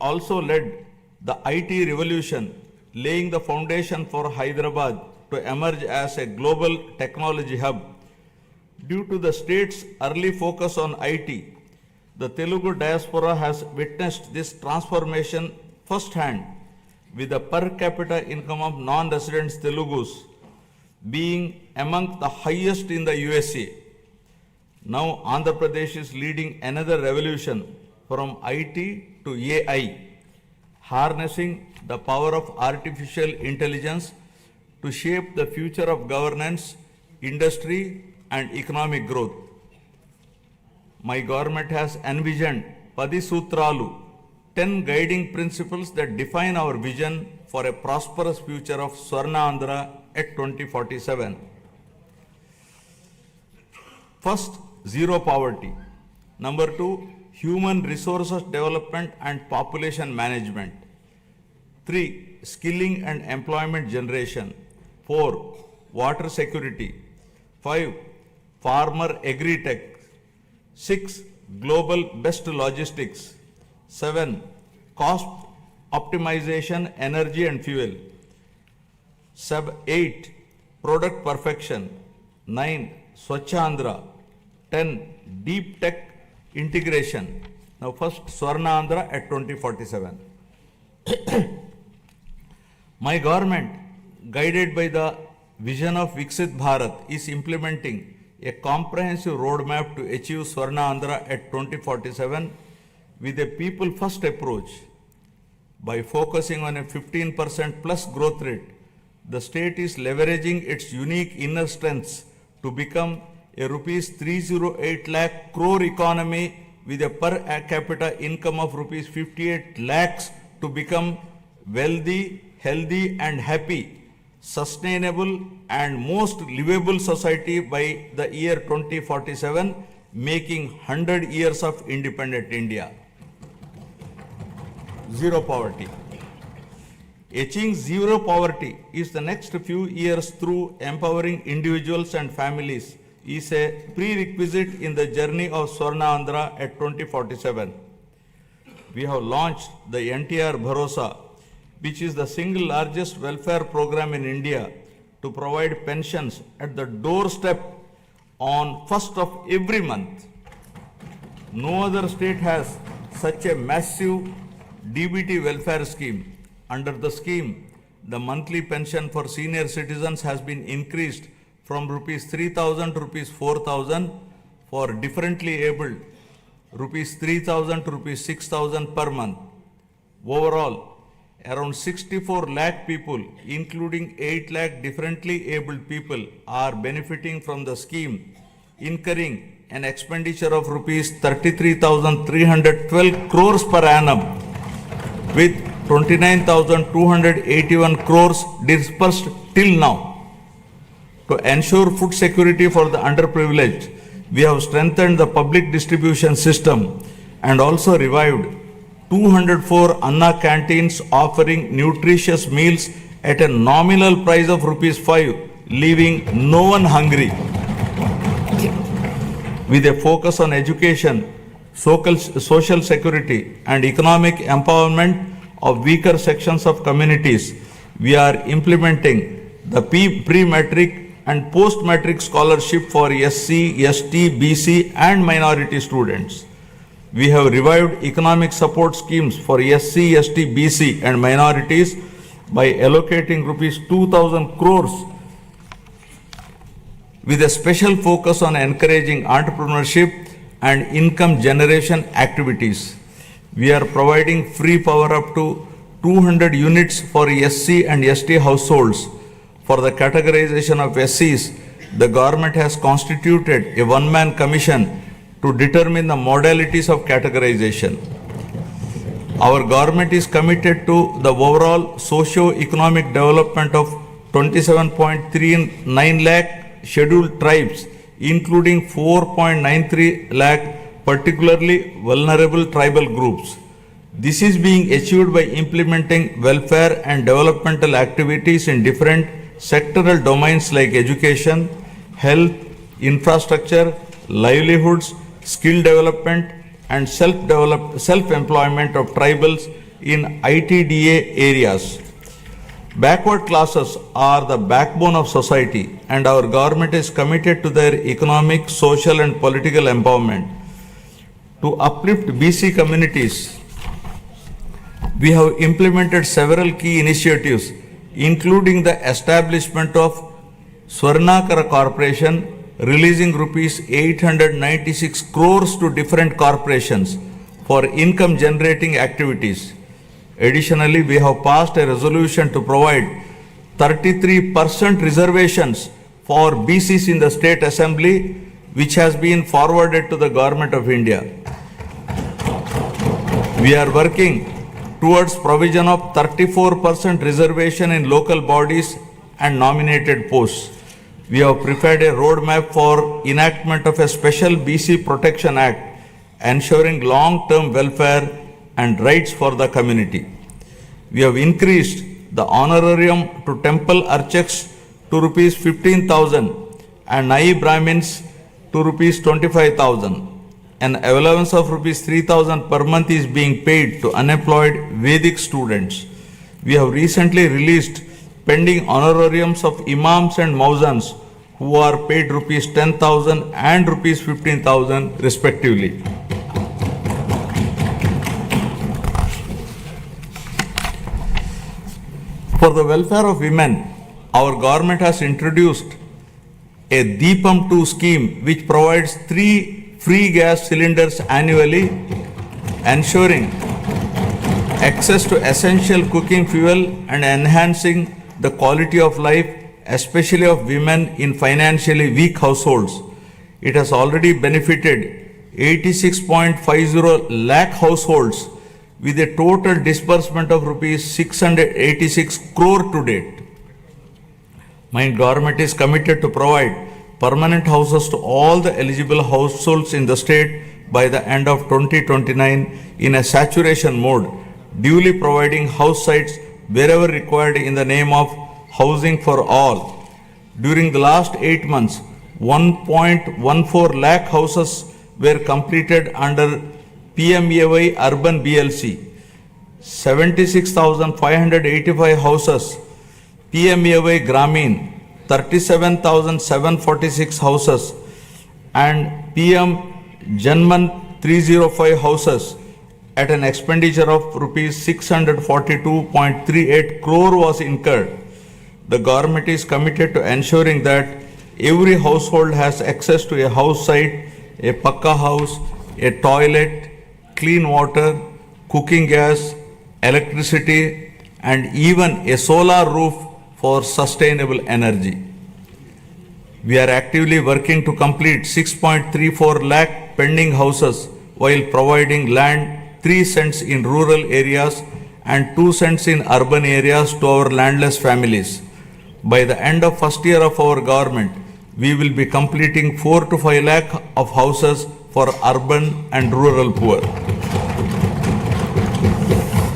also led the IT revolution, laying the foundation for Hyderabad to emerge as a global technology hub. Due to the state's early focus on IT, the Telugu diaspora has witnessed this transformation firsthand, with the per capita income of non-resident Telugus being among the highest in the USA. Now Andhra Pradesh is leading another revolution from IT to AI, harnessing the power of artificial intelligence to shape the future of governance, industry, and economic growth. My government has envisioned 10 Sutralu, 10 guiding principles that define our vision for a prosperous future of Swarna Andhra at 2047. First, zero poverty. Number 2, human resources development and population management. 3, skilling and employment generation. 4, water security. 5, farmer agri-tech. 6, global best logistics. 7, cost optimization, energy and fuel. 8, product perfection. 9, Swachha Andhra. 10, deep tech integration. Now first, Swarna Andhra at 2047. My government, guided by the vision of Viksit Bharat, is implementing a comprehensive roadmap to achieve Swarna Andhra at 2047 with a people-first approach. By focusing on a 15% plus growth rate, the state is leveraging its unique inner strengths to become a rupees 308 lakh crore economy with a per capita income of rupees 58 lakhs to become wealthy, healthy and happy, sustainable and most livable society by the year 2047, making 100 years of independent India. Zero poverty. Achieving zero poverty is the next few years through empowering individuals and families is a prerequisite in the journey of Swarna Andhra at 2047. We have launched the NTR Bharosa, which is the single largest welfare program in India to provide pensions at the doorstep on 1st of every month. No other state has such a massive DBT welfare scheme. Under the scheme, the monthly pension for senior citizens has been increased from rupees 3,000 to rupees 4,000, for differently abled rupees 3,000 to rupees 6,000 per month. Overall, around 64 lakh people, including 8 lakh differently abled people, are benefiting from the scheme, incurring an expenditure of rupees 33,312 crores per annum, with 29,281 crores dispersed till now. To ensure food security for the underprivileged, we have strengthened the public distribution system and also revived 204 Anna canteens offering nutritious meals at a nominal price of rupees 5, leaving no one hungry. With a focus on education, social security and economic empowerment of weaker sections of communities, we are implementing the pre-matric and post-matric scholarship for SC, ST, BC and minority students. We have revived economic support schemes for SC, ST, BC and minorities by allocating rupees 2,000 crores with a special focus on encouraging entrepreneurship and income generation activities. We are providing free power up to 200 units for SC and ST households. For the categorization of SCs, the government has constituted a one-man commission to determine the modalities of categorization. Our government is committed to the overall socio-economic development of 27.39 lakh scheduled tribes, including 4.93 lakh particularly vulnerable tribal groups. This is being achieved by implementing welfare and developmental activities in different sectoral domains like education, health, infrastructure, livelihoods, skill development and self-employment of tribals in ITDA areas. Backward classes are the backbone of society, and our government is committed to their economic, social, and political empowerment. To uplift BC communities, we have implemented several key initiatives, including the establishment of Swarnakara Corporation, releasing rupees 896 crores to different corporations for income generating activities. Additionally, we have passed a resolution to provide 33% reservations for BCs in the State Assembly, which has been forwarded to the Government of India. We are working towards provision of 34% reservation in local bodies and nominated posts. We have prepared a roadmap for enactment of a special BC Protection Act, ensuring long-term welfare and rights for the community. We have increased the honorarium to temple archaks to rupees 15,000 and Nai Brahmins to rupees 25,000. An allowance of rupees 3,000 per month is being paid to unemployed Vedic students. We have recently released pending honorariums of imams and muezzins who are paid rupees 10,000 and rupees 15,000 respectively. For the welfare of women, our government has introduced a Deepam 2 scheme which provides 3 free gas cylinders annually, ensuring access to essential cooking fuel and enhancing the quality of life, especially of women in financially weak households. It has already benefited 86.50 lakh households with a total disbursement of rupees 686 crore to date. My government is committed to provide permanent houses to all the eligible households in the state by the end of 2029 in a saturation mode, duly providing house sites wherever required in the name of housing for all. During the last 8 months, 1.14 lakh houses were completed under PMAY Urban BLC, 76,585 houses PMAY Gramin, 37,746 houses, and PM Janman 305 houses at an expenditure of rupees 642.38 crore was incurred. The government is committed to ensuring that every household has access to a house site, a pakka house, a toilet, clean water, cooking gas, electricity, and even a solar roof for sustainable energy. We are actively working to complete 6.34 lakh pending houses while providing land 3 cents in rural areas and 2 cents in urban areas to our landless families. By the end of first year of our government, we will be completing 4 to 5 lakh of houses for urban and rural poor.